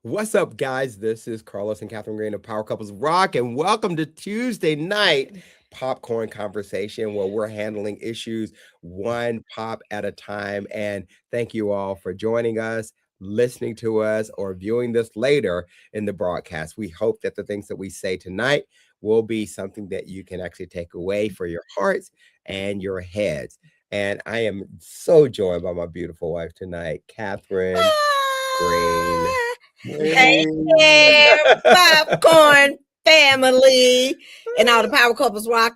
What's up, guys? This is Carlos and Catherine Green of Power Couples Rock, and welcome to Tuesday night popcorn conversation where we're handling issues one pop at a time. And thank you all for joining us, listening to us, or viewing this later in the broadcast. We hope that the things that we say tonight will be something that you can actually take away for your hearts and your heads. And I am so joined by my beautiful wife tonight, Catherine Green. Hey there, popcorn family, and all the Power Couples Rock,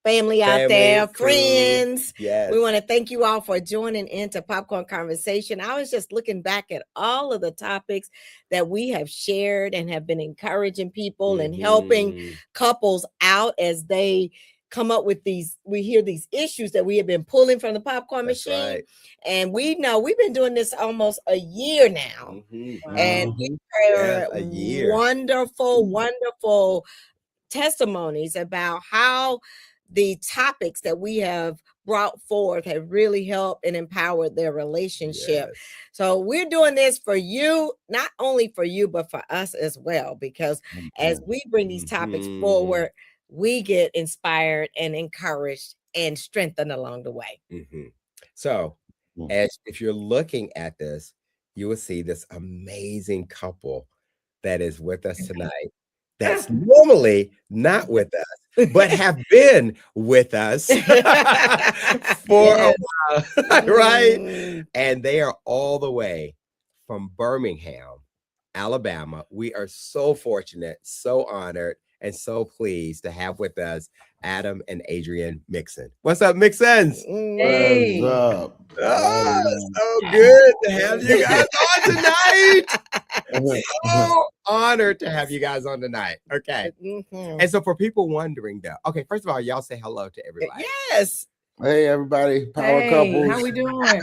family out there, crew. friends. Yes. We want to thank you all for joining into Popcorn Conversation. I was just looking back at all of the topics that we have shared and have been encouraging people and helping couples out as they come up with we hear these issues that we have been pulling from the popcorn machine. Right. And we know we've been doing this almost a year now. And we heard a year. wonderful testimonies about how the topics that we have brought forth have really helped and empowered their relationship. Yes. So we're doing this for you, not only for you, but for us as well, because as we bring these topics forward, we get inspired and encouraged and strengthened along the way. So if you're looking at this, you will see this amazing couple that is with us tonight that's normally not with us, but have been with us for a while, right? And they are all the way from Birmingham, Alabama. We are so fortunate, so honored, and so pleased to have with us Adam and Adrienne Mixon. What's up, Mixons? Hey. What's up? Oh, so good to have you guys on tonight. So honored to have you guys on tonight. Okay. And so for people wondering though, okay, first of all, y'all say hello to everybody. Yes. Hey, everybody. Power couples. How we doing?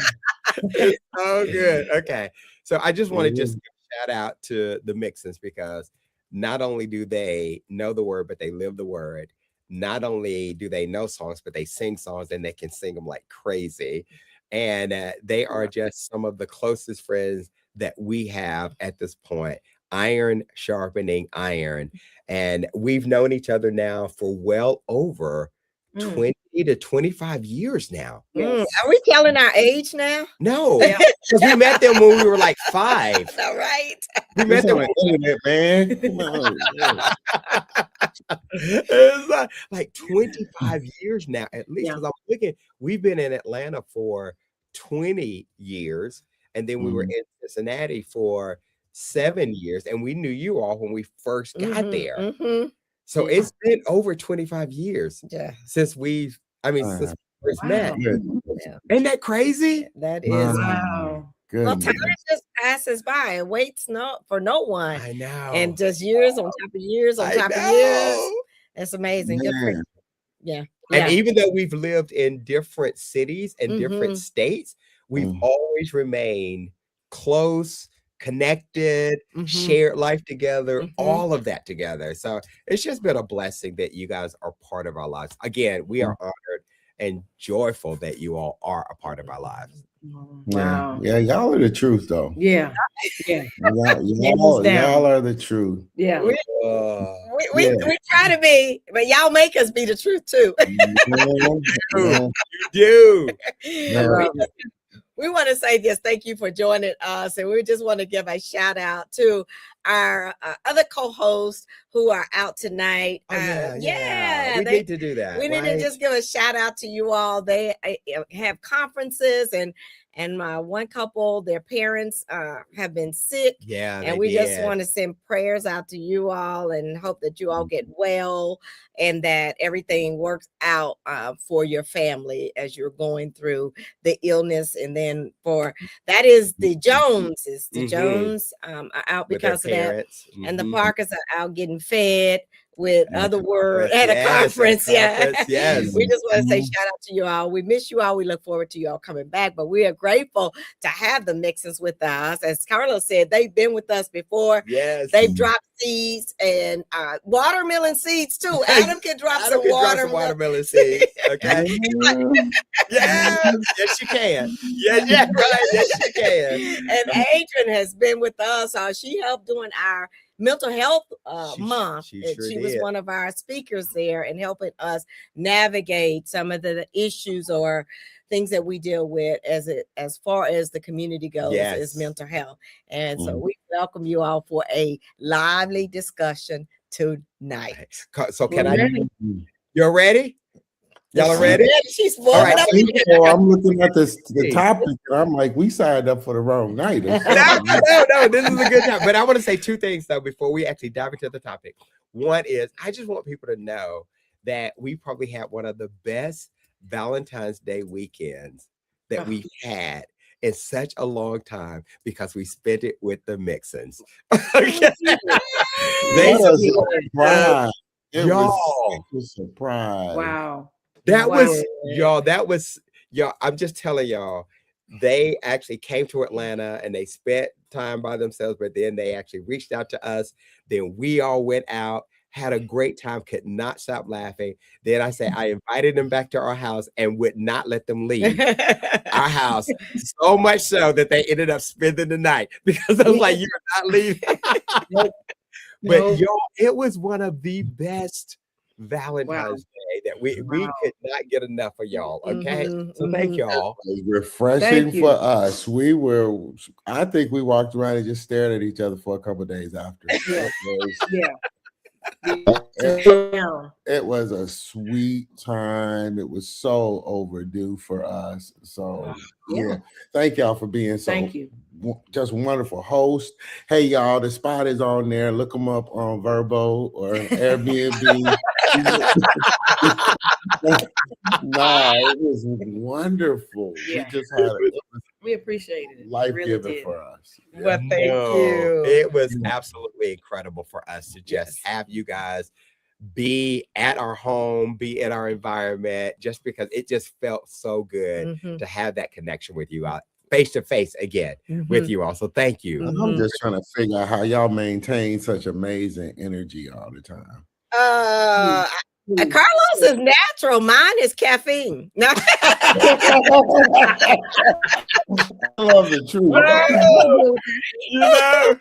Oh, good. Okay. So I just want to just give a shout out to the Mixons because not only do they know the word, but they live the word. Not only do they know songs, but they sing songs and they can sing them like crazy. And they are just some of the closest friends that we have at this point. Iron sharpening iron. And we've known each other now for well over 20 to 25 years now. Are we telling our age now? No, because we met them when we were like 5. All right. We met them on the internet, man. Come on. It's like 25 years now, at least. Because I'm thinking we've been in Atlanta for 20 years, and then we were in Cincinnati for 7 years, and we knew you all when we first got there. So it's been over 25 years since since we first met. Ain't that crazy? That is. Wow. Well, time just passes by and waits for no one. I know. And just years on top of years on top of years. It's amazing. Good for you. Yeah. And even though we've lived in different cities and different states, we've always remained close, connected, shared life together, all of that together. So it's just been a blessing that you guys are part of our lives. Again, we are honored and joyful that you all are a part of our lives. Wow. Yeah, y'all are the truth, though. Yeah. Y'all are the truth. Yeah. We try to be, but y'all make us be the truth too. You do. We want to say this. Thank you for joining us. And we just want to give a shout out to our other co-hosts who are out tonight. We need to do that. We need to just give a shout out to you all. They have conferences and one couple, their parents have been sick. Yeah. And we just want to send prayers out to you all and hope that you all get well and that everything works out for your family as you're going through the illness. And then that is the Joneses. The Jones are out because of that. And the Parkers are out getting fed with At other the words conference, at a yes, at conference. a Yeah. conference, yes. We just want to say Mhm. shout out to you all. We miss you all. We look forward to you all coming back, but we are grateful to have the Nixons with us. As Carlos said, they've been with us before. Yes. They've dropped seeds and watermelon seeds too. Adam can drop Adam some can drop some watermelon seeds. Okay. Yes, yes, you can. Yeah, right. Yes, you can. And Adrian has been with us. She helped during our mental health month. She And sure she was did. one of our speakers there and helping us navigate some of the issues or things that we deal with as far as the community goes is Yes. mental health. And so Mhm. we welcome you all for a lively discussion tonight. So can We're I? ready. You're ready? Y'all are ready? She's All warming right, up. So I'm looking at the Hey. topic, and I'm like, we signed up for the wrong night. Or No, something. no, this is a good time. But I want to say two things though before we actually dive into the topic. One is I just want people to know that we probably had one of the best Valentine's Day weekends that we've had in such a long time because we spent it with the Mixons. Okay. They What a supported surprise. It y'all. was a surprise. Wow. That Wow. was y'all. That was y'all. I'm just telling y'all, they actually came to Atlanta and they spent time by themselves, but then they actually reached out to us. Then we all went out, had a great time, could not stop laughing. Then I said I invited them back to our house and would not let them leave our house. So much so that they ended up spending the night because I was like, you're not leaving. But Nope. y'all, it was one of the best Valentine's Day that we Wow. could not get enough of y'all. Okay. Mhm, So thank mhm. y'all. It was refreshing Thank you. for us. I think we walked around and just stared at each other for a couple of days after. Yeah. It Yeah. was a sweet time. It was so overdue for us. So yeah, thank y'all for being so Thank you. just wonderful host. Hey y'all, the spot is on there. Look them up on Verbo or Airbnb. Nah, it was wonderful. Yeah. We just had it was We appreciate it. life Really giving did. for us. Yeah. Well, thank you. It was absolutely incredible for us to just Yes. have you guys be at our home, be in our environment, just because it just felt so good Mhm, to have that connection with you out face to face again with mhm. you all. So thank you. Mhm. I'm just trying to figure out how y'all maintain such amazing energy all the time. Carlos is natural. Mine is caffeine. No. I love the truth. You know?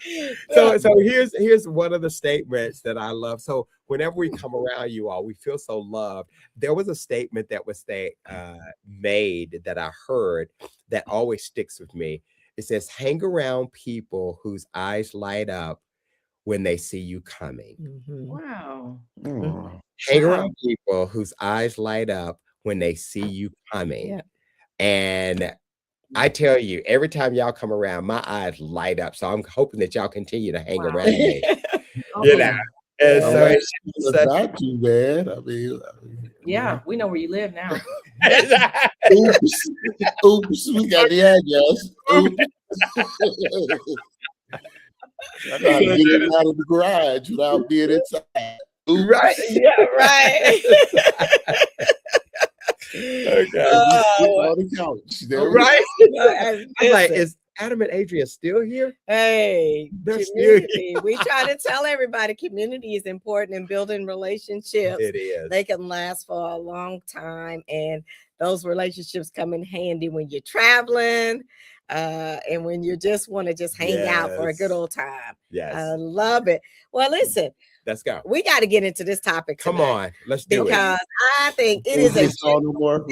So here's one of the statements that I love. So whenever we come around you all, we feel so loved. There was a statement that was made that I heard that always sticks with me. It says, hang around people whose eyes light up when they see you coming. Mhm. Wow. Oh, Hang Wow. around people whose eyes light up when they see you coming. Yeah. And I tell you, every time y'all come around, my eyes light up. So I'm hoping that y'all continue to hang Wow. around me. Oh, You know? yeah. And well, so that's it's just such not too bad. I mean, Yeah, we know where you live now. oops, oops, we got the address. Oops. I gotta get it out of the garage without being inside. Oops. right. Yeah, right. Okay. On the couch. There we Right. Well, I'm like, listen, is Adam and Adria still here? hey, They're still community. We try to tell everybody community is important in building relationships. It is. They can last for a long time, and those relationships come in handy when you're traveling and when you just want to just hang out for a good Yes. old time. Yes. I love it. Well, listen, Let's go. we got to get into this topic Come tonight on. Let's do it. because I think it is a saw no more.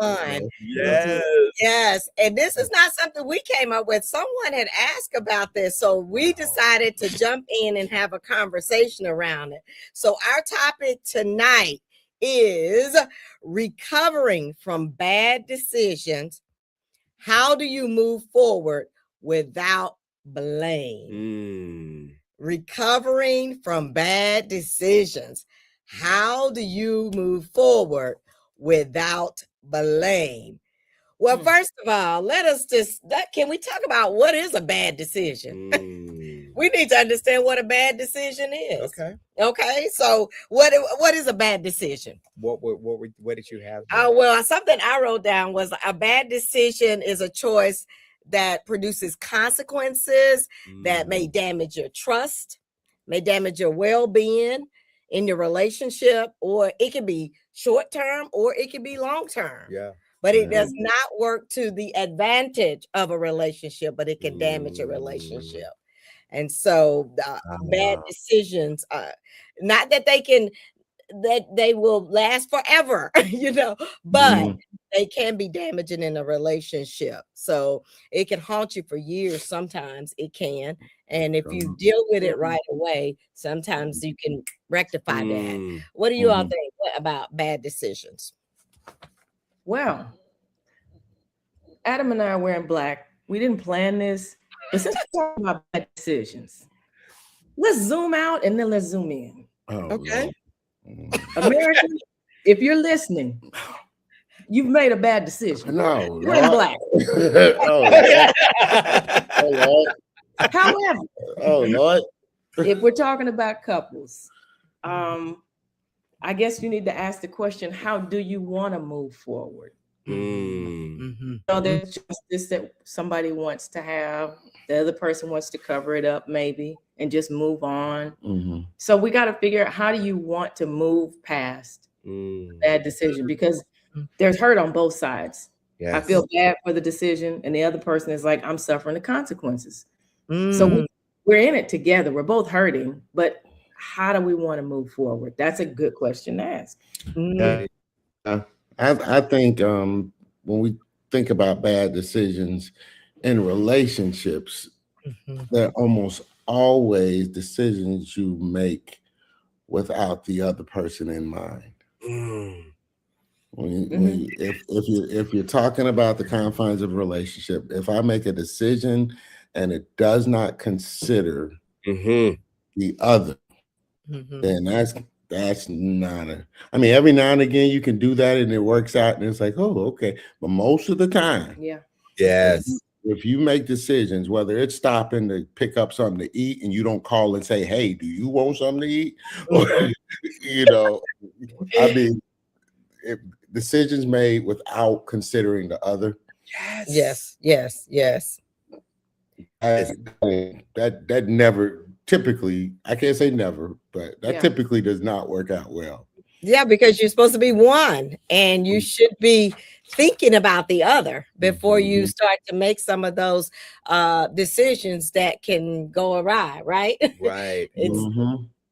fun. Yes. Yes, and this is not something we came up with. Someone had asked about this, so we decided to jump in and have a conversation around it. So our topic tonight is recovering from bad decisions. How do you move forward without blame? Recovering from bad decisions. How do you move forward without blame? Well, first of all, can we talk about what is a bad decision? We need to understand what a bad decision is. Okay. Okay. So what is a bad decision? What did you have? Well, something I wrote down was a bad decision is a choice that produces consequences that may damage your trust, may damage your well-being in your relationship, or it can be short-term or it can be long-term. Yeah. But it does not work to the advantage of a relationship, but it can damage a relationship. And so bad decisions, not that they will last forever, but they can be damaging in a relationship. So it can haunt you for years. Sometimes it can. And if you deal with it right away, sometimes you can rectify that. What do you all think about bad decisions? Well, Adam and I are wearing black. We didn't plan this, but since we're talking about bad decisions, let's zoom out and then let's zoom in. Okay. America, if you're listening, you've made a bad decision. No, We're black. However, Lord. if we're talking about couples, I guess you need to ask the question, how do you want to move forward? So there's justice that somebody wants to have, the other person wants to cover it up maybe and just move on. So we got to figure out, how do you want to move past that decision? Because there's hurt on both sides. Yes. I feel bad for the decision, and the other person is like, I'm suffering the consequences. So we're in it together. We're both hurting, but how do we want to move forward? That's a good question to ask. I think when we think about bad decisions in relationships, they're almost always decisions you make without the other person in mind. If you're talking about the confines of a relationship, if I make a decision and it does not consider the other, then that's not I mean, every now and again you can do that and it works out and it's like, oh, okay. But most of the time, if you make decisions, whether it's stopping to pick up something to eat and you don't call and say, hey, do you want something to eat? Or, I mean, if decisions made without considering the other. Yes. That never, typically, I can't say never, but that typically does not work out well. Yeah, because you're supposed to be one and you should be thinking about the other before you start to make some of those decisions that can go awry, right? Right.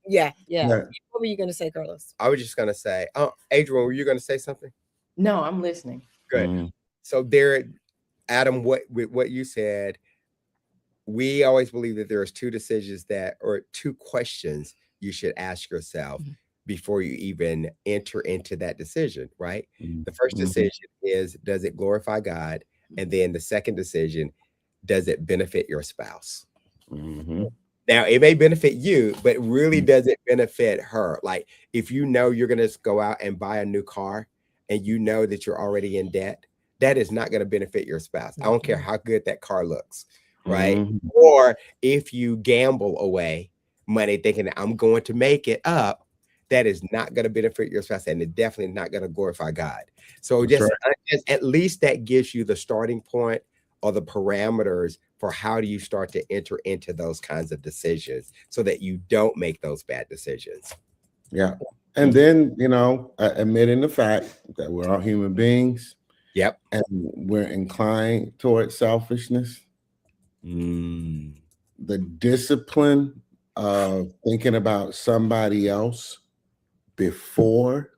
Yeah. What were you going to say, Carlos? I was just going to say, Adrian, were you going to say something? No, I'm listening. Good. So there, Adam, what you said, we always believe that there's two decisions or two questions you should ask yourself before you even enter into that decision, right? The first decision is, does it glorify God? And then the second decision, does it benefit your spouse? Now, it may benefit you, but really does it benefit her? Like, if you know you're going to go out and buy a new car and you know that you're already in debt, that is not going to benefit your spouse. I don't care how good that car looks, right? Or if you gamble away money thinking that I'm going to make it up, that is not going to benefit your spouse, and it's definitely not going to glorify God. So at least that gives you the starting point or the parameters for how do you start to enter into those kinds of decisions so that you don't make those bad decisions. Yeah. And then, admitting the fact that we're all human beings. Yep. And we're inclined towards selfishness. The discipline of thinking about somebody else before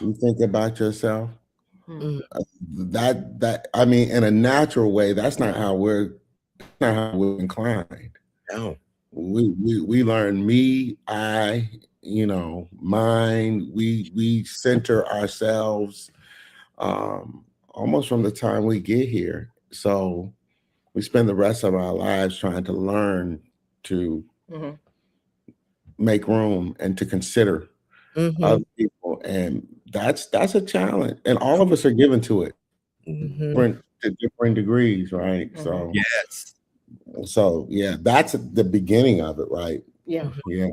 you think about yourself. That I mean, in a natural way, that's not how we're inclined. No. We learn me, I, mine, we center ourselves almost from the time we get here. So we spend the rest of our lives trying to learn to make room and to consider other people. And that's a challenge. And all of us are given to it to different degrees, right? So So yeah, that's the beginning of it, right? Yeah. Yeah.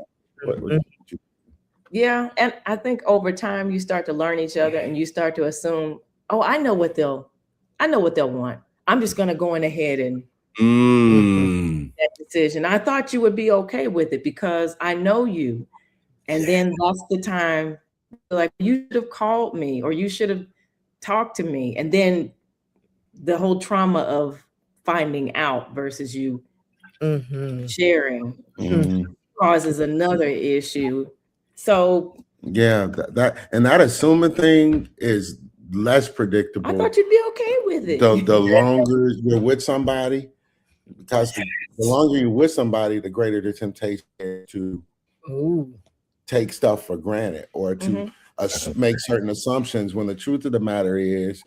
Yeah. And I think over time you start to learn each other and you start to assume, oh, I know what they'll want. I'm just gonna go in ahead and that decision. I thought you would be okay with it because I know you. And then that's the time, like, you should have called me or you should have talked to me. And then the whole trauma of finding out versus you sharing causes another issue. So yeah, that assuming thing is less predictable. I thought you'd be okay with it. The longer you're with somebody, because the longer you're with somebody, the greater the temptation to take stuff for granted or to make certain assumptions, when the truth of the matter is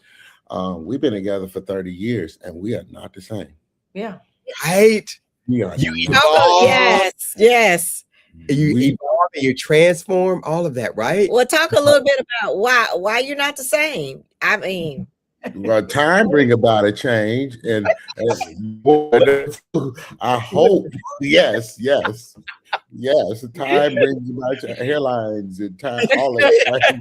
we've been together for 30 years and we are not the same. Yeah. Right. We are Yes. You evolve and you transform, all of that, right? Well, talk a little bit about why you're not the same. I mean, well, time bring about a change, and I hope, yes. Time brings about your hairlines and time, all of that.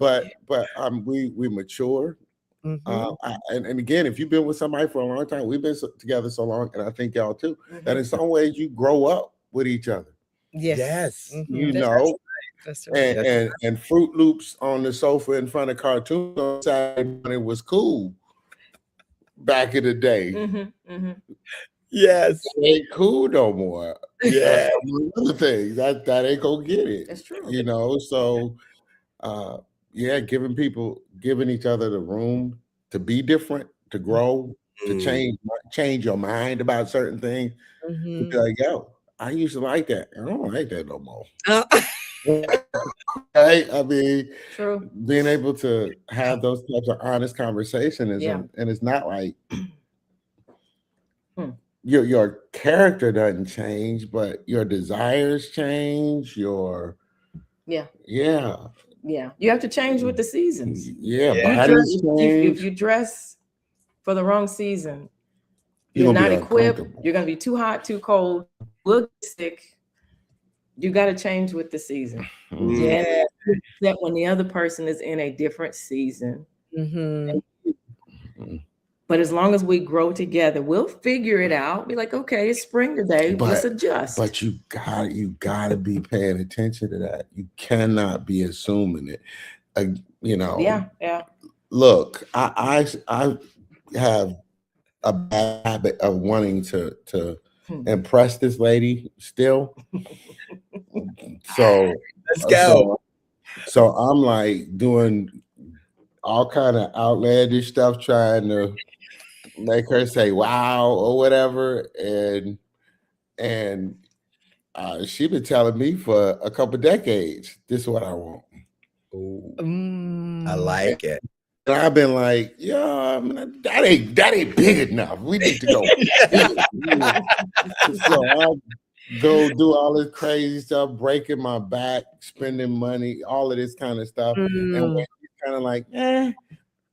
Right? But we mature. And again, if you've been with somebody for a long time, we've been together so long, and I think y'all too, that in some ways you grow up with each other. Yes. You know, that's right. And Fruit Loops on the sofa in front of cartoons on Saturday morning was cool back in the day. Yes, it ain't cool no more. Yeah, other things that ain't gonna get it. That's true. You know, so giving each other the room to be different, to grow, to change your mind about certain things. To be like, yo, I used to like that. I don't like that no more. Right? I mean, true. Being able to have those types of honest conversations and it's not like your character doesn't change, but your desires change. You have to change with the seasons. If you dress for the wrong season, you're not equipped. You're going to be too hot, too cold. We'll get sick. You got to change with the season. Yeah, that when the other person is in a different season. But as long as we grow together, we'll figure it out. Be like, okay, it's spring today. Let's adjust. But you gotta be paying attention to that. You cannot be assuming it. You know. Yeah. Look, I have a bad habit of wanting to impress this lady still. So let's go. So I'm like doing all kind of outlandish stuff, trying to make her say wow or whatever, and she been telling me for a couple decades, this is what I want. I like it. And I've been like, that ain't big enough. We need to go. So I'll go do all this crazy stuff, breaking my back, spending money, all of this kind of stuff. And when she's kind of like,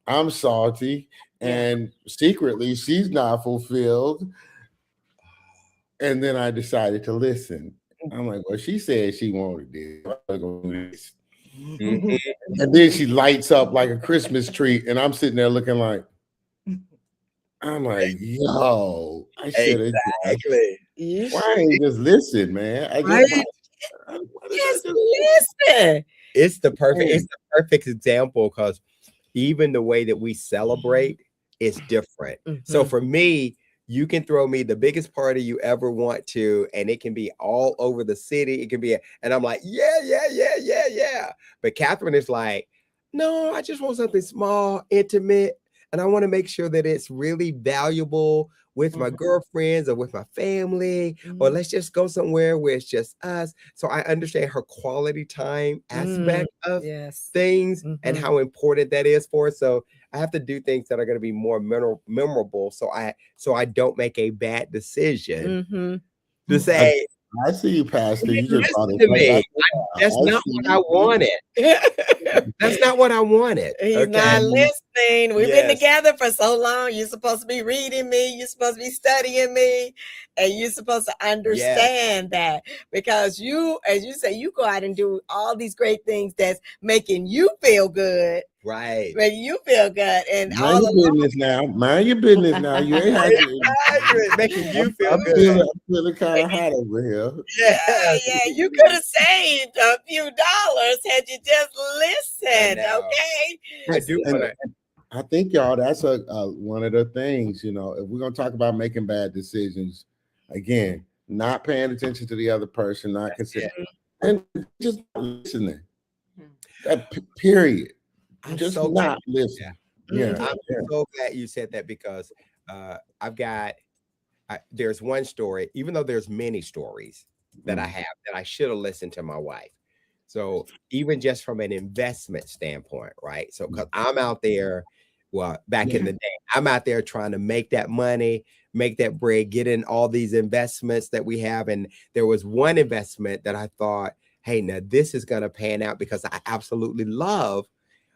I'm salty, and secretly she's not fulfilled. And then I decided to listen. I'm like, well, she said she wanted this. I'm gonna do this. And then she lights up like a Christmas tree, and I'm sitting there looking like, I'm like, yo, I should have. Exactly. Why ain't you just listen, man? Just listen. It's the perfect example, because even the way that we celebrate is different. So for me, you can throw me the biggest party you ever want to, and it can be all over the city. It can be, and I'm like, yeah. But Catherine is like, no, I just want something small, intimate, and I want to make sure that it's really valuable with my girlfriends or with my family, or let's just go somewhere where it's just us. So I understand her quality time aspect of things and how important that is for us. So I have to do things that are going to be more memorable, so I don't make a bad decision to say, I see you, Pastor. You just listen to me. That's not what I wanted. That's not what I wanted. He's not listening. We've been together for so long. You're supposed to be reading me. You're supposed to be studying me. And you're supposed to understand that, because you, as you say, you go out and do all these great things that's making you feel good. Right. Making you feel good. And mind your business now. Mind your business now. You ain't have to. Making you feel I'm good. feeling kind of hot over here. Yeah, you could have saved a few dollars had you just listened. Okay. I do. I think, y'all, that's one of the things, if we're going to talk about making bad decisions, again, not paying attention to the other person, not considering, and just not listening. Period. I'm just so not listening. I'm so glad you said that, because there's one story, even though there's many stories that I have that I should have listened to my wife. So even just from an investment standpoint, right? So because I'm out there, back in the day, I'm out there trying to make that money, make that bread, get in all these investments that we have. And there was one investment that I thought, hey, now this is going to pan out, because I absolutely love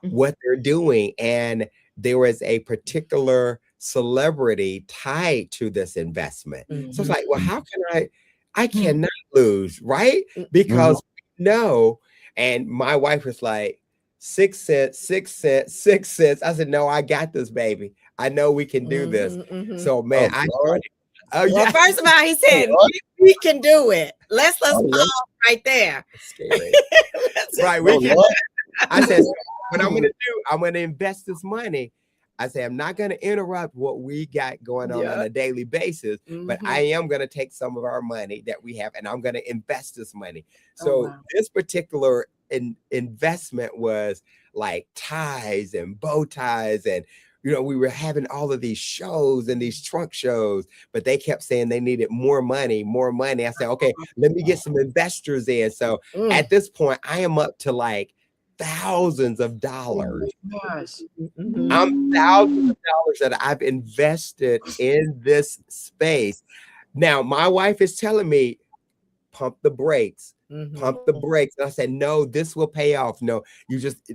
what they're doing. And there was a particular celebrity tied to this investment. So it's like, well, how can I cannot lose, right? Because no. And my wife was like, 6 cents, 6 cents, 6 cents. I said, no, I got this, baby. I know we can do this. So man, well, first of all, he said we can do it. Let's pause right there. Scary. Right. We can. I said, what I'm going to do, I'm going to invest this money. I say, I'm not going to interrupt what we got going on a daily basis, but I am going to take some of our money that we have, and I'm going to invest this money. So this particular investment was like ties and bow ties, and we were having all of these shows and these trunk shows, but they kept saying they needed more money, more money. I said, okay, let me get some investors in. So at this point, I am up to like thousands of dollars. I'm thousands of dollars that I've invested in this space. Now, my wife is telling me, pump the brakes, pump the brakes. And I said, no, this will pay off. No, you just,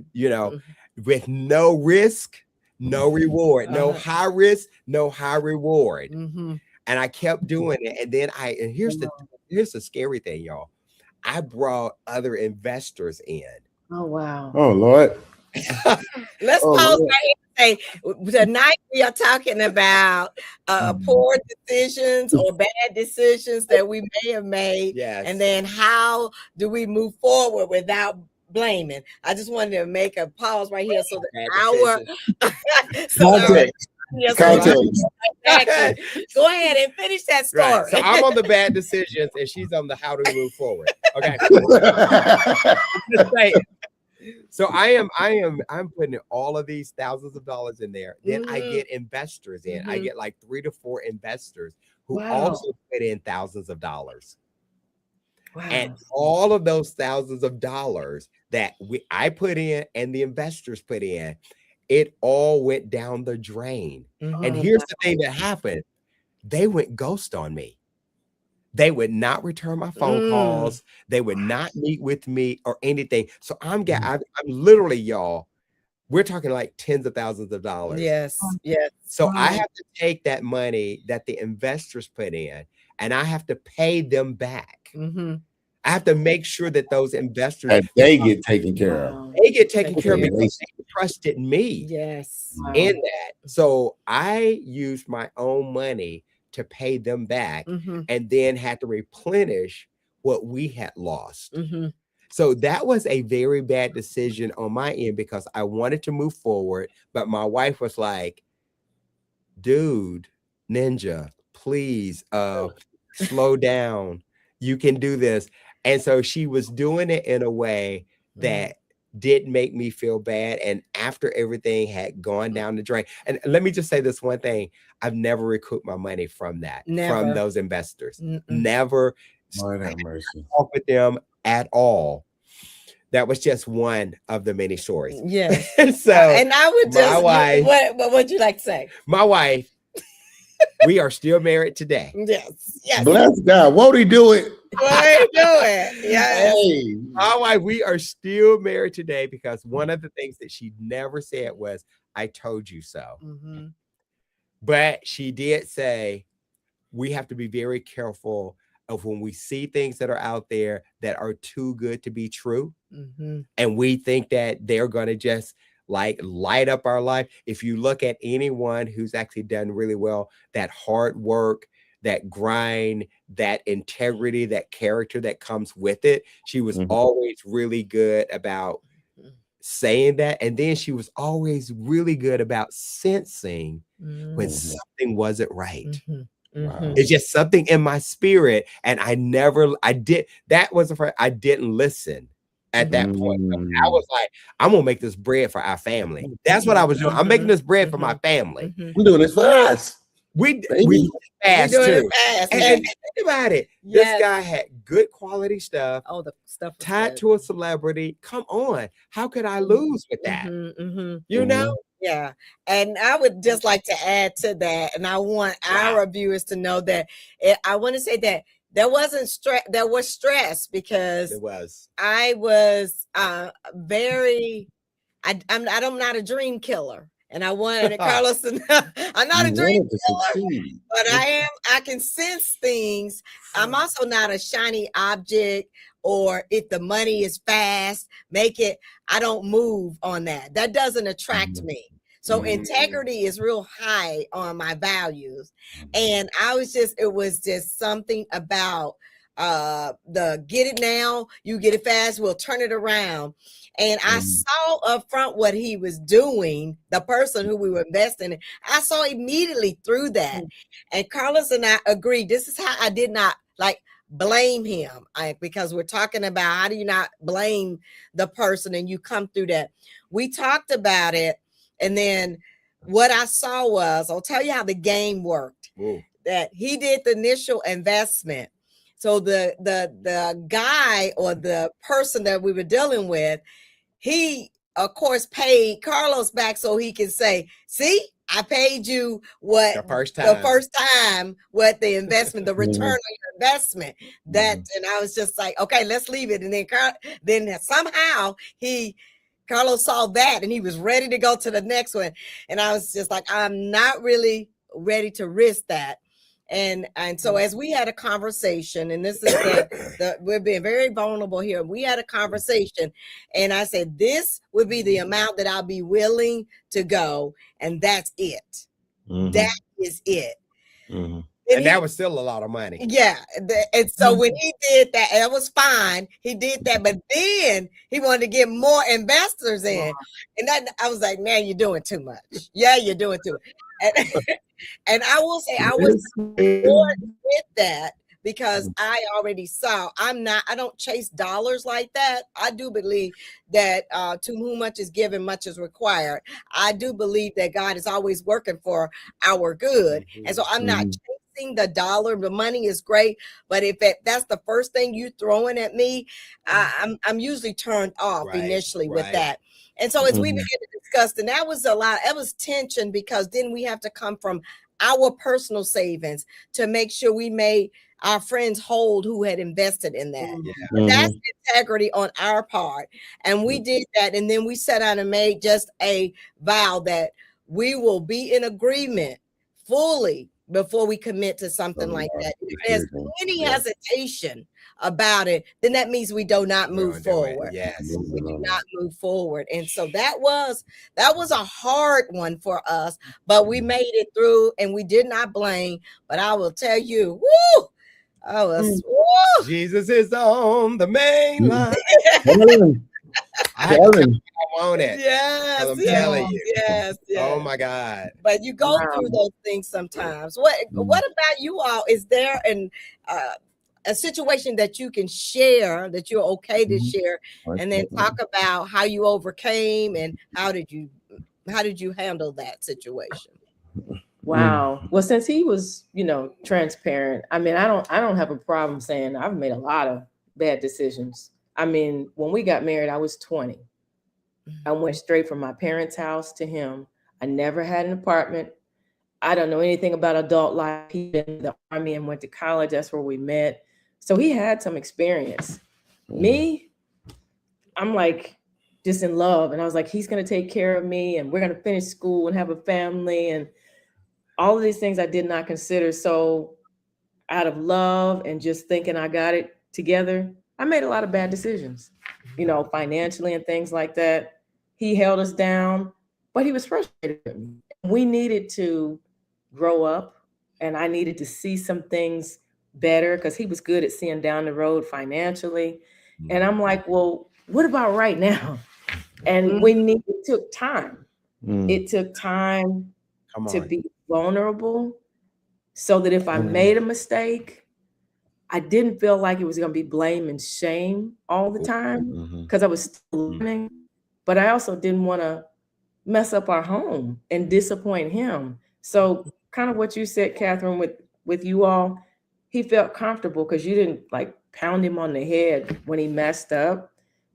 with no risk, no reward, no high risk, no high reward. And I kept doing it. And then here's the scary thing, y'all. I brought other investors in. Oh, wow. Oh, Lord. Let's pause right here and say, tonight we are talking about poor decisions or bad decisions that we may have made. And then how do we move forward without blaming? I just wanted to make a pause right here so that context. Go ahead and finish that story. Right. So I'm on the bad decisions and she's on the how to move forward. Okay. So I'm putting all of these thousands of dollars in there. Then I get investors in. I get like 3 to 4 investors who also put in thousands of dollars. And all of those thousands of dollars that I put in and the investors put in, it all went down the drain. And here's the thing that happened. They went ghost on me. They would not return my phone calls. They would not meet with me or anything. So I'm literally, y'all, we're talking like tens of thousands of dollars. Yes. So I have to take that money that the investors put in and I have to pay them back. I have to make sure that those investors and they get taken care of. They get taken care of because they trusted me. Yes. In that. So I used my own money to pay them back and then had to replenish what we had lost. So that was a very bad decision on my end because I wanted to move forward, but my wife was like, dude, Ninja, please slow down. You can do this. And so she was doing it in a way that did make me feel bad. And after everything had gone down the drain, and let me just say this one thing, I've never recouped my money from that, from those investors. Never talk with them at all. That was just one of the many stories. Yes. So, and I would just, my wife, what would you like to say? My wife, we are still married today. Yes. Bless God. Won't he do it? Won't he do it? Yes. Hey. My wife, we are still married today because one of the things that she never said was, I told you so. Mhm. But she did say, we have to be very careful of when we see things that are out there that are too good to be true. Mhm. And we think that they're going to just like light up our life. If you look at anyone who's actually done really well, that hard work, that grind, that integrity, that character that comes with it, she was always really good about saying that. And then she was always really good about sensing when something wasn't right. Wow. It's just something in my spirit. And that was the first, I didn't listen at that point. I was like, I'm gonna make this bread for our family. That's what I was doing. I'm making this bread for my family. I'm doing this for us. We do it fast We doing too. it fast, And man. then think about it. Yes. This guy had good quality stuff. Oh, the stuff was tied good. to a celebrity. Come on. How could I lose with that? You know? Yeah. And I would just like to add to that. And I want our viewers to know that I want to say that there wasn't stress, there was stress because It was. I was very, I'm not a dream killer. And I wanted Carlos to know I'm not a dream killer, but I can sense things. I'm also not a shiny object, or if the money is fast, I don't move on that. That doesn't attract me. So integrity is real high on my values. And it was just something about the get it now, you get it fast, we'll turn it around. And I saw up front what he was doing, the person who we were investing in. I saw immediately through that. And Carlos and I agreed. This is how I did not blame him, because we're talking about how do you not blame the person and you come through that. We talked about it. And then what I saw was, I'll tell you how the game worked. That he did the initial investment. So the guy or the person that we were dealing with, he of course paid Carlos back so he can say, see, I paid you what the first time what the investment, the return on your investment. And I was just like, okay, let's leave it. And then somehow Carlos saw that and he was ready to go to the next one. And I was just like, I'm not really ready to risk that. And so as we had a conversation, and this is we're being very vulnerable here. We had a conversation and I said, this would be the amount that I'll be willing to go. And that's it. That is it. And that was still a lot of money. Yeah. And so when he did that, that was fine. He did that, but then he wanted to get more investors in. And that I was like, man, you're doing too much. Yeah, you're doing too much. And I will say I was bored with that because I already saw I don't chase dollars like that. I do believe that to whom much is given, much is required. I do believe that God is always working for our good. And so I'm not chasing the dollar. The money is great, but if that's the first thing you throwing at me, I'm usually turned off initially with that. And so as we began to discuss, and that was a lot, it was tension because then we have to come from our personal savings to make sure we made our friends hold who had invested in that. That's integrity on our part. And we did that. And then we sat down and made just a vow that we will be in agreement fully before we commit to something like that. If there's any hesitation about it, then that means we do not move forward. Yes. We do not move forward. And so that was a hard one for us, but we made it through and we did not blame. But I will tell you, woo! Jesus is on the main line. I want it. Yes, I'm telling you. Yes. Oh my God. But you go through those things sometimes. What about you all? Is there a situation that you can share that you're okay to share, and then talk about how you overcame and how did you handle that situation? Wow. Well, since he was, transparent, I mean, I don't have a problem saying I've made a lot of bad decisions. I mean, when we got married, I was 20. I went straight from my parents' house to him. I never had an apartment. I don't know anything about adult life. He been in the Army and went to college. That's where we met. So he had some experience. Me, I'm like, just in love. And I was like, he's going to take care of me and we're going to finish school and have a family and all of these things I did not consider. So out of love and just thinking I got it together, I made a lot of bad decisions, you know, financially and things like that. He held us down, but he was frustrated with me. We needed to grow up and I needed to see some things better because he was good at seeing down the road financially. And I'm like, well, what about right now? And it took time. It took time to be vulnerable so that if I made a mistake, I didn't feel like it was going to be blame and shame all the time because I was still learning. But I also didn't want to mess up our home and disappoint him. So kind of what you said, Catherine, with you all, he felt comfortable because you didn't like pound him on the head when he messed up.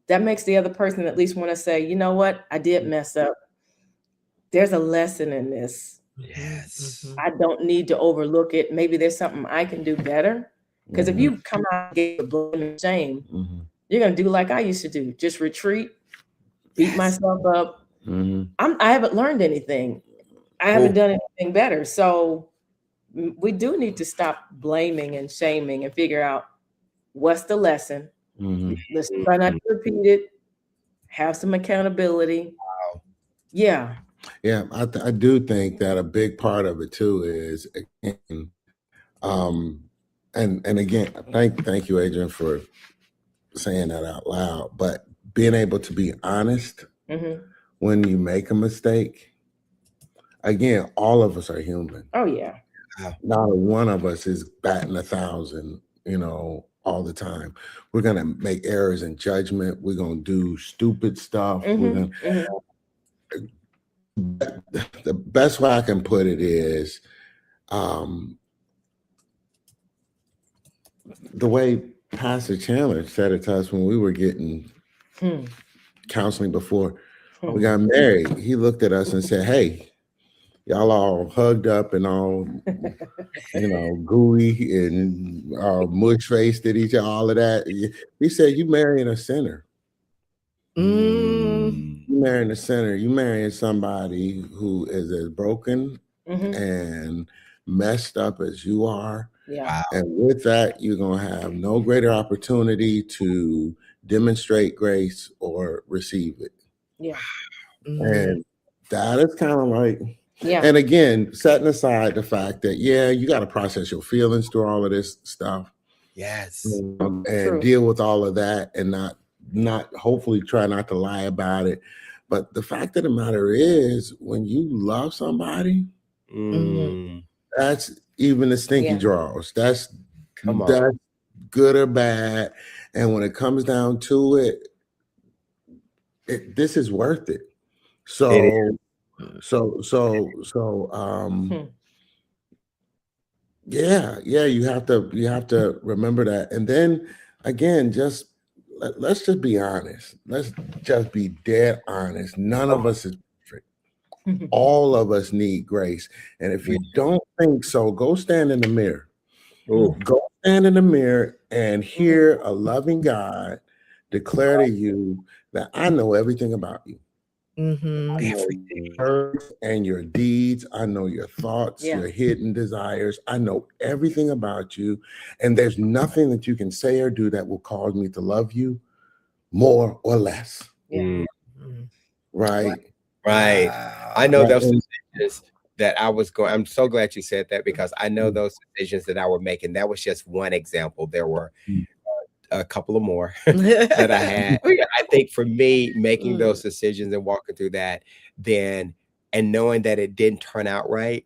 That makes the other person at least want to say, you know what, I did mess up. There's a lesson in this. Yes. I don't need to overlook it. Maybe there's something I can do better. Because if you come out and get blame and shame, you're going to do like I used to do. Just retreat, beat myself up. I haven't learned anything. I haven't done anything better. So we do need to stop blaming and shaming and figure out what's the lesson. Let's try not to repeat it. Have some accountability. Wow. Yeah. Yeah, I do think that a big part of it too is, again, and again, thank you, Adrian, for saying that out loud. But being able to be honest when you make a mistake. Again, all of us are human. Oh yeah. Not one of us is batting 1,000, you know, all the time. We're gonna make errors in judgment. We're gonna do stupid stuff. We're gonna, the best way I can put it is the way Pastor Chandler said it to us when we were getting counseling before we got married. He looked at us and said, hey, y'all all hugged up and all, you know, gooey and mush faced at each other, all of that. He said, you marrying a sinner. You marrying a sinner. You marrying somebody who is as broken and messed up as you are. Yeah. And with that, you're going to have no greater opportunity to demonstrate grace or receive it. Yeah. And that is kind of like, and again, setting aside the fact that, yeah, you got to process your feelings through all of this stuff. Yes. And deal with all of that and not hopefully try not to lie about it. But the fact of the matter is, when you love somebody, that's even the stinky draws. That's good or bad. And when it comes down to it, this is worth it. So yeah, you have to remember that. And then again, let's just be honest. Let's just be dead honest. None of us is perfect. All of us need grace. And if you don't think so, go stand in the mirror. Go stand in the mirror and hear a loving God declare to you that I know everything about you. I know your words and your deeds. I know your thoughts, your hidden desires. I know everything about you. And there's nothing that you can say or do that will cause me to love you more or less. Right. I know those decisions that I was going. I'm so glad you said that, because I know those decisions that I were making. That was just one example. There were a couple of more that I had. I think for me, making those decisions and walking through that, then, and knowing that it didn't turn out right,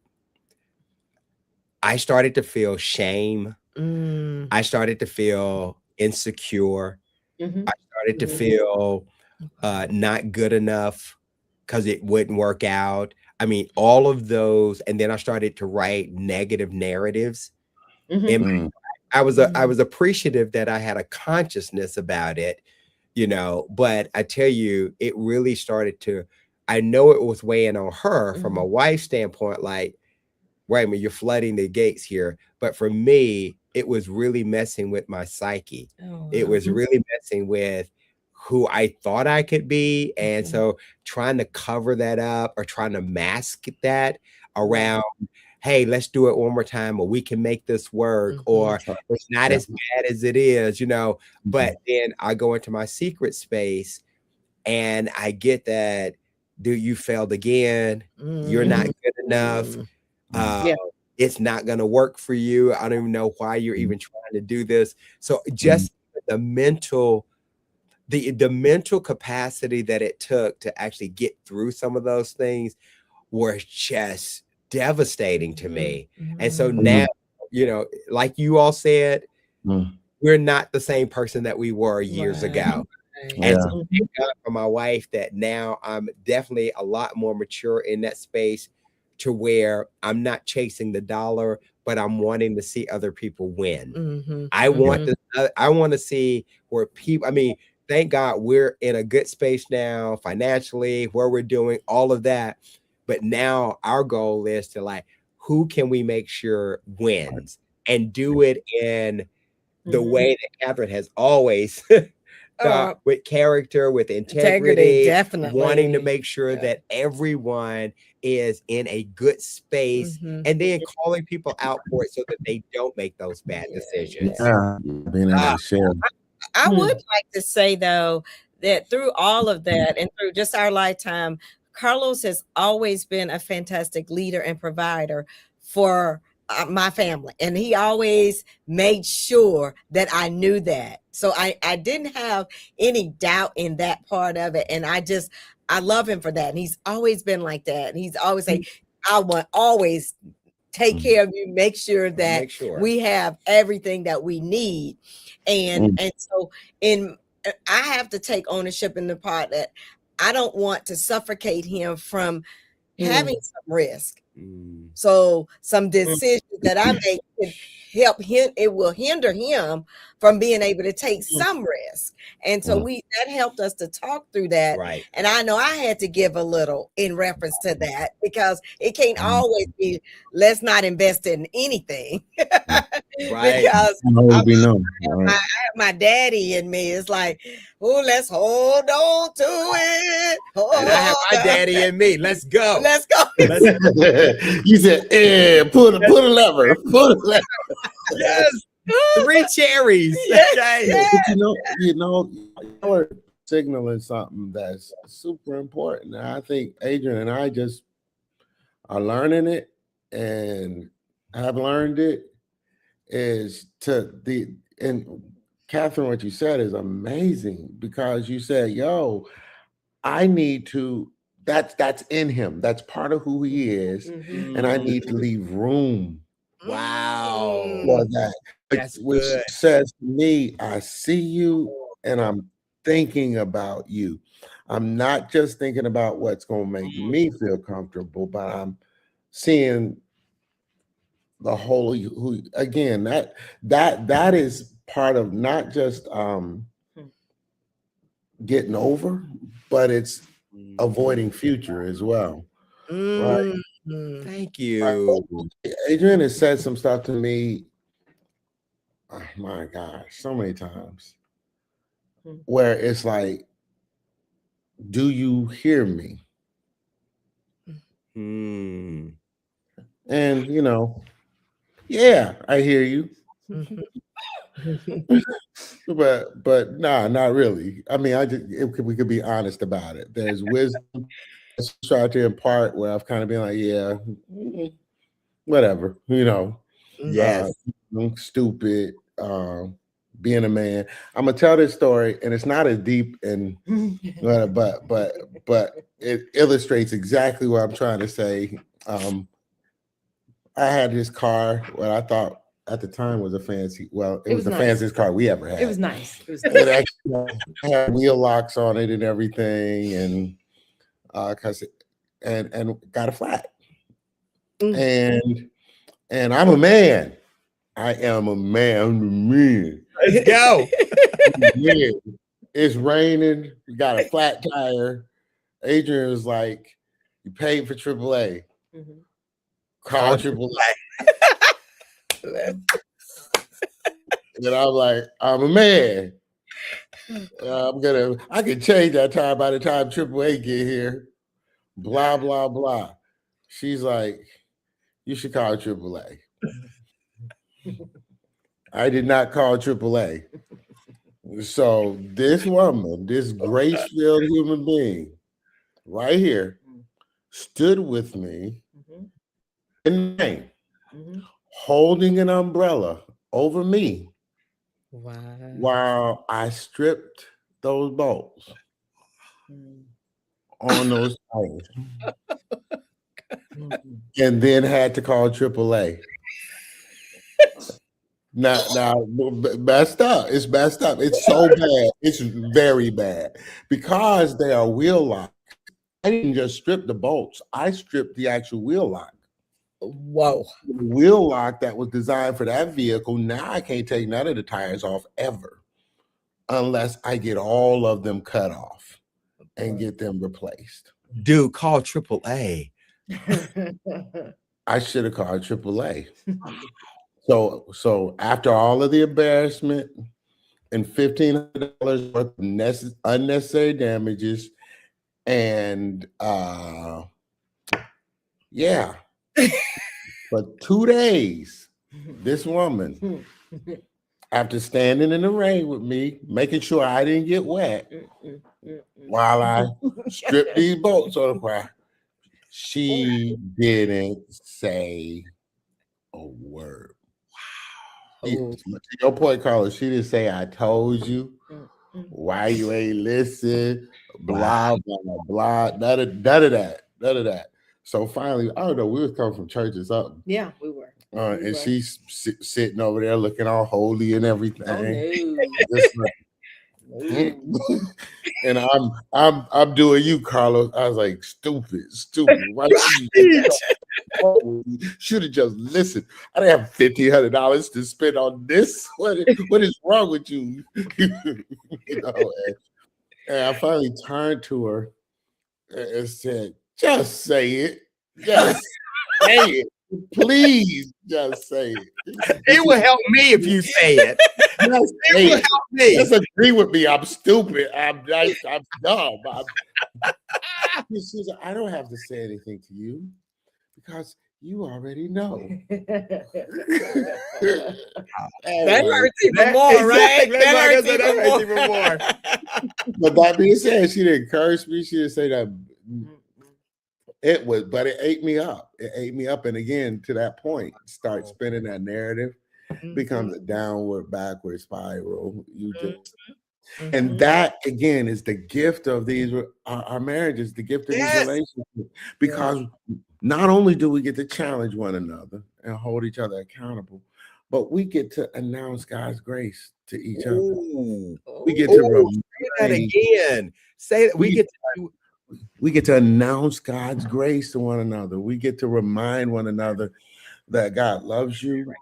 I started to feel shame. I started to feel insecure. I started to feel not good enough because it wouldn't work out. I mean, all of those. And then I started to write negative narratives. I was appreciative that I had a consciousness about it, you know, but I tell you, it really started to, I know it was weighing on her from a wife's standpoint, like, wait a minute, you're flooding the gates here. But for me, it was really messing with my psyche. It was really messing with who I thought I could be. And so trying to cover that up or trying to mask that around, hey, let's do it one more time, or we can make this work, or it's not as bad as it is, you know. But then I go into my secret space and I get that, dude, you failed again. You're not good enough. It's not going to work for you. I don't even know why you're even trying to do this. So just the mental capacity that it took to actually get through some of those things were just devastating to me. And so now, you know, like you all said, we're not the same person that we were years ago. And so thank God for my wife that now I'm definitely a lot more mature in that space, to where I'm not chasing the dollar, but I'm wanting to see other people win. I want to see where people, I mean, thank God we're in a good space now financially, where we're doing all of that. But now our goal is to, like, who can we make sure wins, and do it in the way that Catherine has always with character, with integrity, definitely wanting to make sure that everyone is in a good space, and then calling people out for it so that they don't make those bad decisions. Being able to share. I would like to say, though, that through all of that and through just our lifetime, Carlos has always been a fantastic leader and provider for my family, and he always made sure that I knew that. So I didn't have any doubt in that part of it, and I love him for that. And he's always been like that. And he's always say, I want always take care of you, make sure that we have everything that we need. And so I have to take ownership in the part that I don't want to suffocate him from having some risk. So some decisions that I make can help him, it will hinder him from being able to take some risk. And so that helped us to talk through that. And I know I had to give a little in reference to that, because it can't always be, let's not invest in anything. Because my daddy in me is like, oh, let's hold on to it. And I have my daddy in me. Let's go. Let's go. You said, pull a lever. Pull a lever. Yes. 3 cherries. You know, we're signaling something that's super important. And I think Adrian and I just are learning it, and have learned it, is and Catherine, what you said is amazing, because you said, yo, I need to, that's in him. That's part of who he is. And I need to leave room. Wow. For that. Which says to me, I see you and I'm thinking about you. I'm not just thinking about what's going to make me feel comfortable, but I'm seeing the whole who, again, that is part of not just getting over, but it's avoiding future as well. Right? Thank you. Adrian has said some stuff to me, oh my gosh, so many times, where it's like, do you hear me? And you know, yeah, I hear you. but nah, not really. I mean, we could be honest about it. There's wisdom I try to impart where I've kind of been like, yeah, whatever, you know. Yes. I'm stupid, being a man. I'm gonna tell this story, and it's not as deep, and but it illustrates exactly what I'm trying to say. I had this car, what I thought at the time was a fancy. Well, it was the fanciest car we ever had. It was nice. It actually had wheel locks on it and everything, and and got a flat. And I'm a man. I am a man. I'm a man. Let's go. It's raining. We got a flat tire. Adrian was like, "You paid for AAA. Call AAA." And I'm like, I'm a man. I can change that time by the time AAA get here. Blah, blah, blah. She's like, you should call AAA. I did not call AAA. So this woman, this grace-filled human being right here, stood with me in Maine, holding an umbrella over me while I stripped those bolts on those tires. And then had to call AAA. Now, messed up. It's messed up. It's so bad. It's very bad because they are wheel locks. I didn't just strip the bolts. I stripped the actual wheel lock. Whoa. The wheel lock that was designed for that vehicle. Now I can't take none of the tires off ever unless I get all of them cut off and get them replaced. Dude, call AAA. I should have called AAA. So after all of the embarrassment and $1,500 worth of unnecessary damages, and yeah, for 2 days, this woman, after standing in the rain with me, making sure I didn't get wet while I stripped these bolts on the fire, she didn't say a word. To your point, Carlos, she didn't say, I told you, why you ain't listen, blah, blah, blah, none of that. So finally, I don't know, we was coming from church or something. Yeah, we were. And she's sitting over there looking all holy and everything. And I'm doing you, Carlos. I was like, stupid. Why should have just listened. I didn't have $1,500 to spend on this. What is wrong with you? You know, and I finally turned to her and said, just say it. Just say it. Please just say it. It will help me if you say it. It will help me. Just agree with me. I'm stupid. I'm dumb. She's like, I don't have to say anything to you because you already know. That hurts even more, right? That hurts even more. But that being said, she didn't curse me. She didn't say that. But it ate me up. It ate me up. And again, to that point, start spinning that narrative, becomes a downward, backward spiral. And that again is the gift of these our marriages, the gift of these relationships. Because not only do we get to challenge one another and hold each other accountable, but we get to announce God's grace to each other. We get to say that again. Say that we get to announce God's grace to one another. We get to remind one another that God loves you.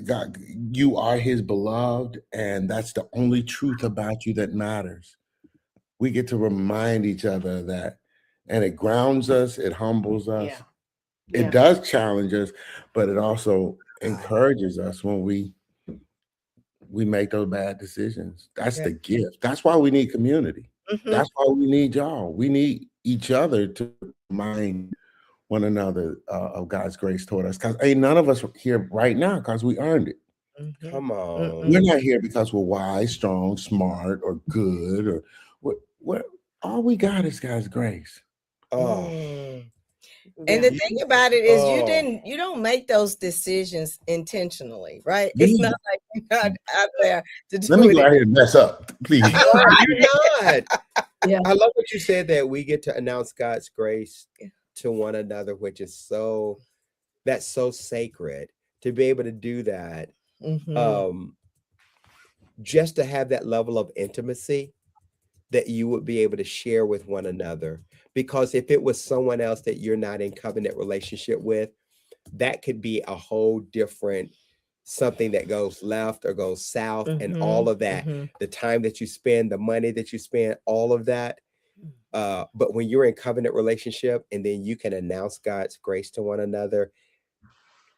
God, you are his beloved, and that's the only truth about you that matters. We get to remind each other of that, and it grounds us, it humbles us. It does challenge us, but it also encourages us when we make those bad decisions. That's the gift. That's why we need community. That's why we need y'all. We need each other to remind one another of God's grace toward us. Because ain't none of us here right now because we earned it. Come on. We're not here because we're wise, strong, smart, or good. Or what? All we got is God's grace. And the thing about it is you don't make those decisions intentionally, right? It's not like you're not out there to do Let me go ahead and mess up, please. You're not. I love what you said, that we get to announce God's grace to one another, which is that's so sacred to be able to do that. Just to have that level of intimacy that you would be able to share with one another. Because if it was someone else that you're not in covenant relationship with, that could be a whole different something that goes left or goes south, and all of that, the time that you spend, the money that you spend, all of that. But when you're in covenant relationship and then you can announce God's grace to one another,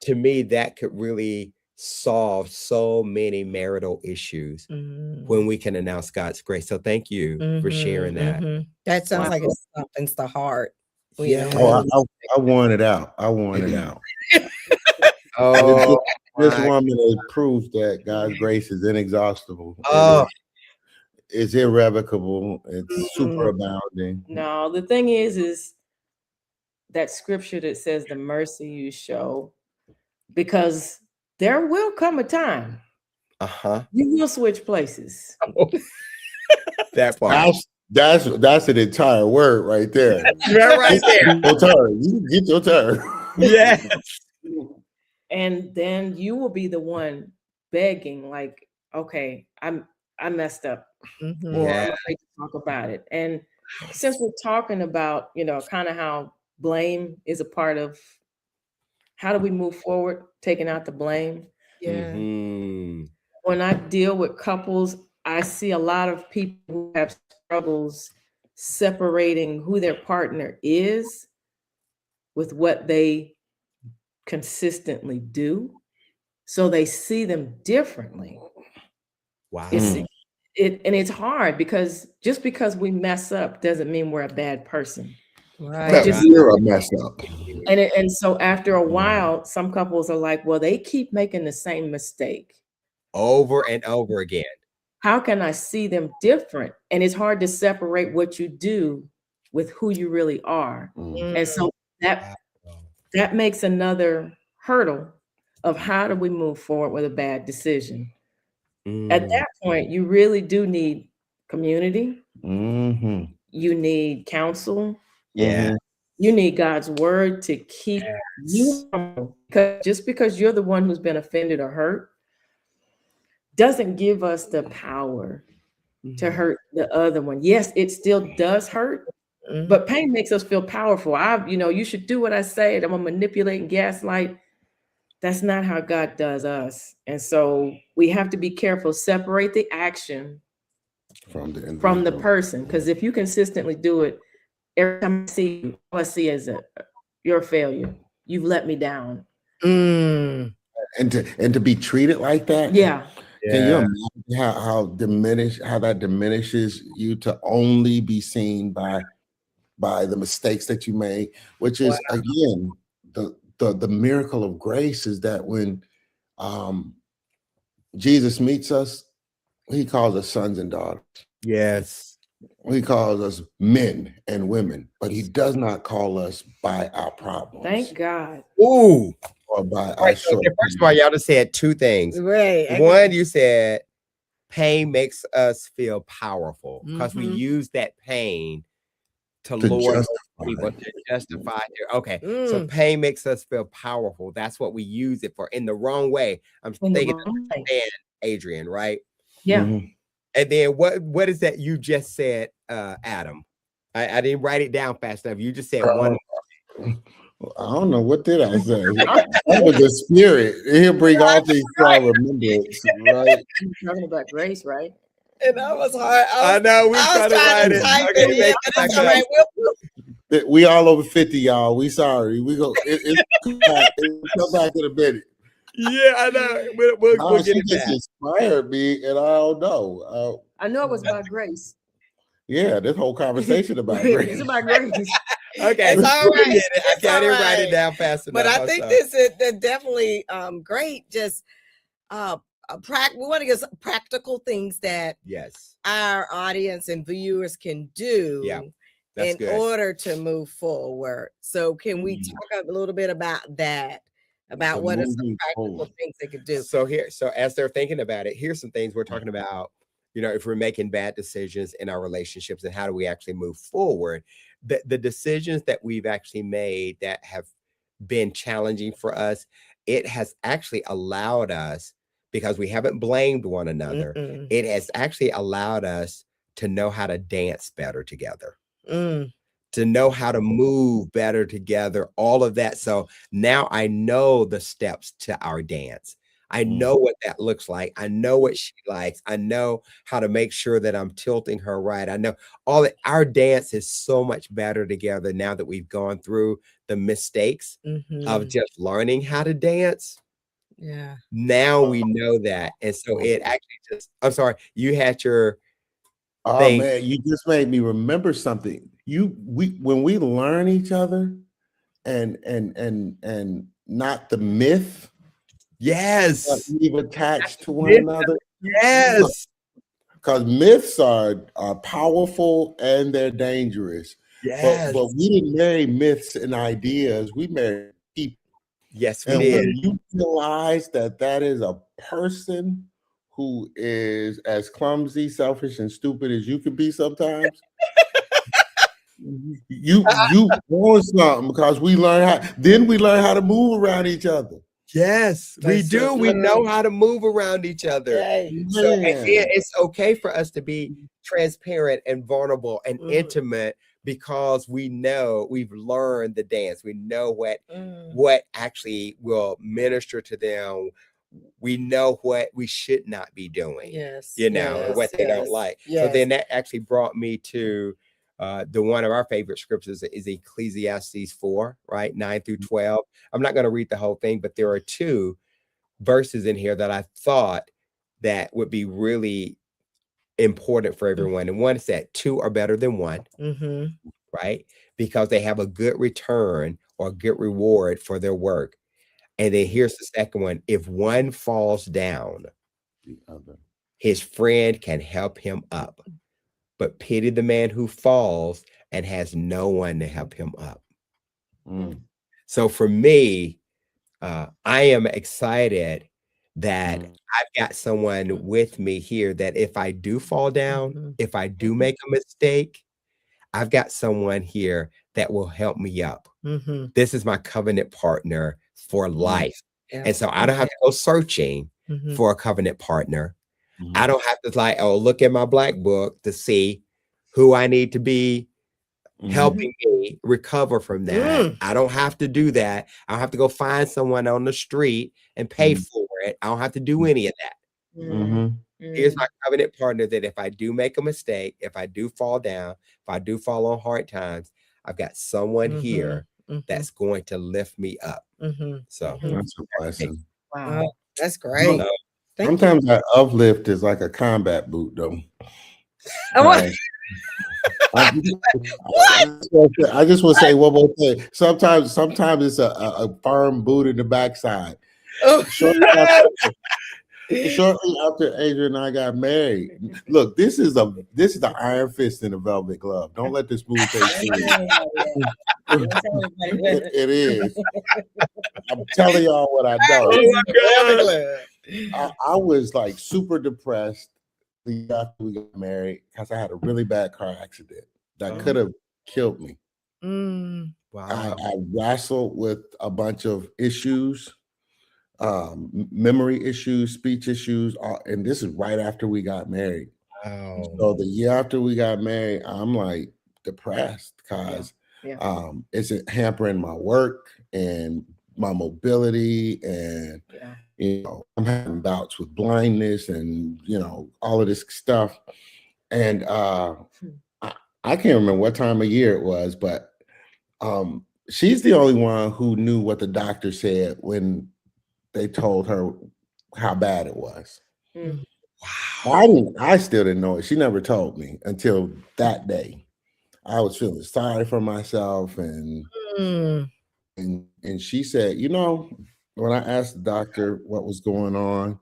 to me, that could really solve so many marital issues when we can announce God's grace. So thank you for sharing that. That sounds like it softens the heart. Yeah. Oh, I want it out. I want it out. Oh, this woman is proof that God's grace is inexhaustible. Oh, it's irrevocable. It's super abounding. No, the thing is that scripture that says the mercy you show, because there will come a time you will switch places. That part. That's an entire word right there. Right there. Your turn. You get your turn. Yes. And then you will be the one begging, like, okay, I messed up. Or I'm afraid to talk about it. And since we're talking about, kind of how blame is a part of how do we move forward, taking out the blame. Yeah. When I deal with couples, I see a lot of people who have struggles separating who their partner is with what they consistently do. So they see them differently. Wow. And it's hard because just because we mess up doesn't mean we're a bad person. Right. You're a mess up. And so after a while, some couples are like, well, they keep making the same mistake over and over again. How can I see them different? And it's hard to separate what you do with who you really are. And so that makes another hurdle of how do we move forward with a bad decision. At that point, you really do need community. You need counsel. Yeah. You need God's word to keep you humble. Because just because you're the one who's been offended or hurt doesn't give us the power to hurt the other one. Yes, it still does hurt, but pain makes us feel powerful. You should do what I say. I'm gonna manipulate and gaslight. That's not how God does us. And so we have to be careful, separate the action from the person. Because if you consistently do it, every time I see you, all I see is you're a failure. You've let me down. And to be treated like that. Yeah. Can you imagine how that diminishes you to only be seen by the mistakes that you made, which is again the miracle of grace is that when Jesus meets us, he calls us sons and daughters. Yes. He calls us men and women, but he does not call us by our problems. Thank God. Ooh. Or by our so first of all, y'all just said two things. Right. One, you said pain makes us feel powerful because we use that pain to lure people to justify their so pain makes us feel powerful. That's what we use it for in the wrong way. I'm thinking Adrian, right? Yeah. And then what is that you just said, Adam? I didn't write it down fast enough. You just said one. I don't know. What did I say? That was the spirit. He'll bring all things to our remembrance, right? You're talking about grace, right? And that was hard. I know. We trying to write it. We all over 50, y'all. We sorry. We go. It's come back in a minute. Yeah, I know. We'll get it back. Inspired me, and I don't know. I know it was about grace. Yeah, this whole conversation about grace. It's about grace. Okay, it's all right. I didn't write it down fast enough. But I think this is definitely great. Just we want to get some practical things that our audience and viewers can do order to move forward. So can we talk a little bit about that? About what are some practical things they could do? So as they're thinking about it, here's some things we're talking about. If we're making bad decisions in our relationships and how do we actually move forward, the decisions that we've actually made that have been challenging for us, it has actually allowed us, because we haven't blamed one another, it has actually allowed us to know how to dance better together, to know how to move better together, all of that. So now I know the steps to our dance. I know what that looks like. I know what she likes. I know how to make sure that I'm tilting her right. I know all that. Our dance is so much better together now that we've gone through the mistakes of just learning how to dance. Yeah. Now we know that. And so it actually just, I'm sorry, you had your thing. Man, you just made me remember something. When we learn each other and not the myth that we've attached to one another. Yes. Because myths are powerful and they're dangerous. Yes. But we didn't marry myths and ideas. We married people. Yes, we and did. when you realize that is a person who is as clumsy, selfish, and stupid as you can be sometimes, you want something, because we learn how to move around each other. Yes, we do. We know how to move around each other. So it's okay for us to be transparent and vulnerable and intimate, because we know we've learned the dance. We know what actually will minister to them. We know what we should not be doing. And what they don't like. So then that actually brought me to the one of our favorite scriptures is Ecclesiastes 4, right? 9 through 12. I'm not going to read the whole thing, but there are 2 verses in here that I thought that would be really important for everyone. And one is that 2 are better than 1, right? Because they have a good return or good reward for their work. And then here's the second one. If one falls down, his friend can help him up. But pity the man who falls and has no one to help him up. So for me, I am excited that I've got someone with me here that if I do fall down, if I do make a mistake, I've got someone here that will help me up. This is my covenant partner for life. And so I don't have to go searching for a covenant partner. I don't have to look at my black book to see who I need to be helping me recover from that. I don't have to do that. I don't have to go find someone on the street and pay for it. I don't have to do any of that. Here's my covenant partner that if I do make a mistake, if I do fall down, if I do fall on hard times, I've got someone here that's going to lift me up. So that's a blessing. Wow, that's great. Sometimes that uplift is like a combat boot, though. I just want to say one more thing. Sometimes it's a firm boot in the backside. Shortly after Adrian and I got married, look, this is the iron fist in a velvet glove. Don't let this move take serious. It is. I'm telling y'all what I know. I was like super depressed after we got married because I had a really bad car accident that could have killed me. Wow. I wrestled with a bunch of issues, memory issues, speech issues, and this is right after we got married. So the year after we got married, I'm like depressed because it's hampering my work and my mobility, and I'm having bouts with blindness and all of this stuff. And I can't remember what time of year it was, but she's the only one who knew what the doctor said when they told her how bad it was. Wow. I still didn't know it. She never told me until that day. I was feeling sorry for myself, and she said, when I asked the doctor what was going on,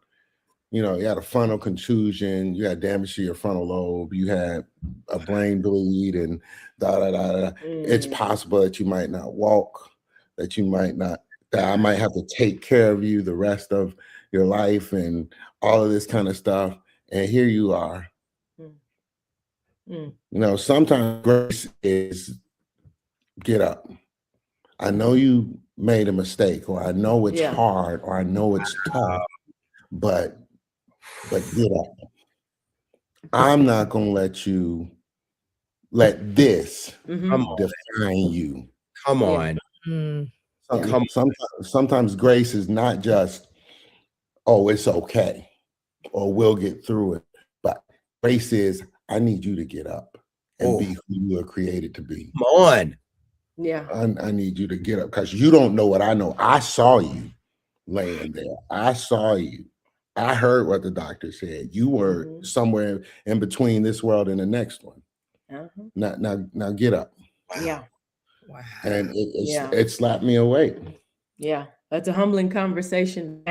you had a frontal contusion, you had damage to your frontal lobe, you had a brain bleed, and It's possible that you might not walk, that I might have to take care of you the rest of your life, and all of this kind of stuff. And here you are. Sometimes grace is get up. I know you made a mistake, or I know it's hard, or I know it's tough, but get up. I'm not going to let this define you. Come on. Sometimes grace is not just, oh, it's okay, or we'll get through it. But grace is, I need you to get up and be who you are created to be. Come on. Yeah. I need you to get up, because you don't know what I know. I saw you laying there. I saw you. I heard what the doctor said. You were somewhere in between this world and the next one. Now get up. Wow. Yeah. Wow. And it slapped me awake. Yeah. That's a humbling conversation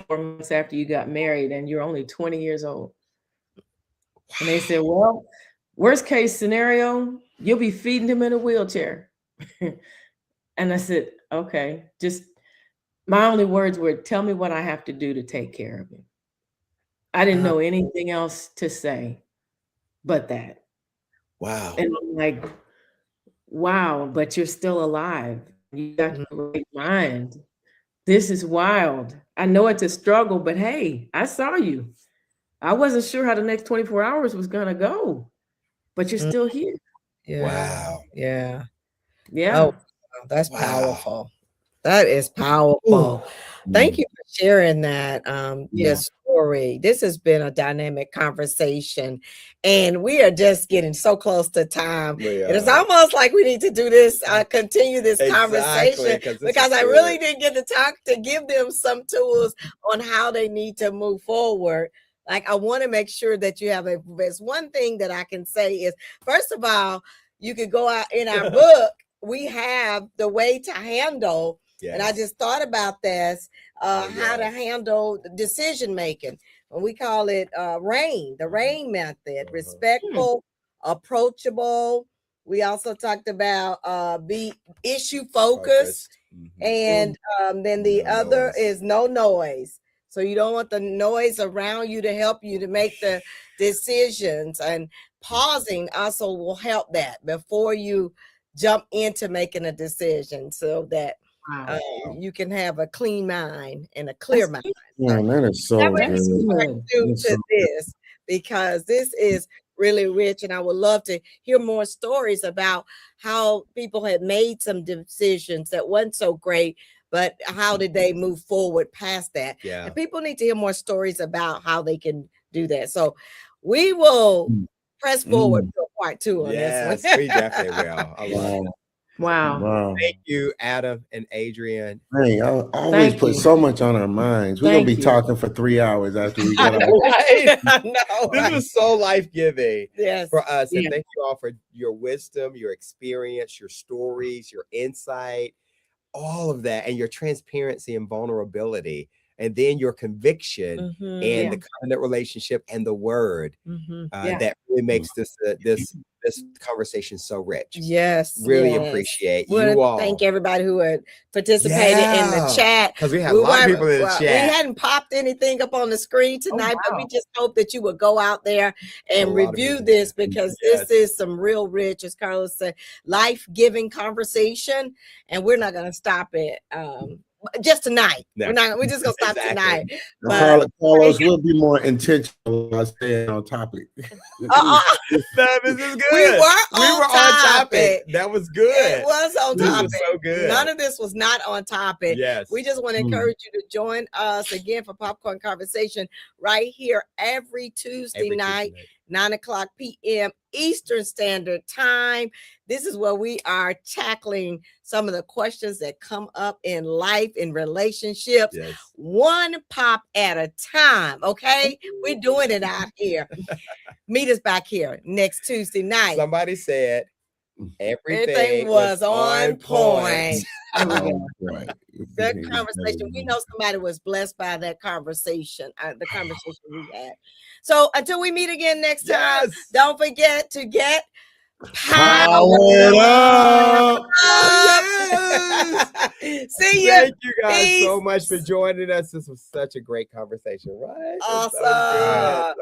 4 months after you got married and you're only 20 years old. And they said, well, worst case scenario, you'll be feeding him in a wheelchair. And I said, okay, just my only words were, tell me what I have to do to take care of him. I didn't know anything else to say but that. Wow. And I'm like, wow, but you're still alive. You got the right mind. This is wild. I know it's a struggle, but hey, I saw you. I wasn't sure how the next 24 hours was going to go, but you're still here. Yeah. Wow. Yeah. Yeah. Oh, that's powerful. That is powerful. Thank you for sharing that story. This has been a dynamic conversation, and we are just getting so close to time. It's almost like we need to do this, continue this conversation, because I really didn't get to give them some tools on how they need to move forward. Like, I want to make sure that you have there's one thing that I can say is, first of all, you could go out in our book. We have the way to handle, and I just thought about this, how to handle the decision making. And we call it the RAIN method: respectful, approachable. We also talked about be issue focused, and then the other is no noise. So you don't want the noise around you to help you to make the decisions, and pausing also will help that before you jump into making a decision, so that you can have a clean mind and a clear mind. Yeah, that is so good. To this, because this is really rich, and I would love to hear more stories about how people had made some decisions that weren't so great, but how did they move forward past that? And people need to hear more stories about how they can do that. So we will press forward to part 2 on this one. We definitely will. I love it. Wow. Thank you, Adam and Adrienne. Hey, I always put so much on our minds. We're going to be talking for 3 hours after we get out. I know. This was so life-giving for us. And Yeah. thank you all for your wisdom, your experience, your stories, your insight, all of that, and your transparency and vulnerability. And then your conviction and the covenant relationship and the word that really makes this conversation so rich. Yes. Really appreciate you all. Thank everybody who had participated in the chat. Because we had a lot of people in the chat. We hadn't popped anything up on the screen tonight, but we just hope that you would go out there and review this, because this is some real rich, as Carlos said, life-giving conversation. And we're not going to stop it. Just tonight. We're just gonna stop tonight. But Carlos will be more intentional about staying on topic. This is good. We were on topic. That was good. It was on topic. Was so good. None of this was not on topic. Yes. We just want to encourage you to join us again for Popcorn Conversation right here every Tuesday night. 9:00 p.m. Eastern Standard Time. This is where we are tackling some of the questions that come up in life, in relationships, one pop at a time. Okay, we're doing it out here. Meet us back here next Tuesday night. Somebody said everything was on point. That conversation. We know somebody was blessed by that conversation, the conversation we had. So until we meet again next time, don't forget to get powered up. See you. Thank you guys so much for joining us. This was such a great conversation, right? Awesome.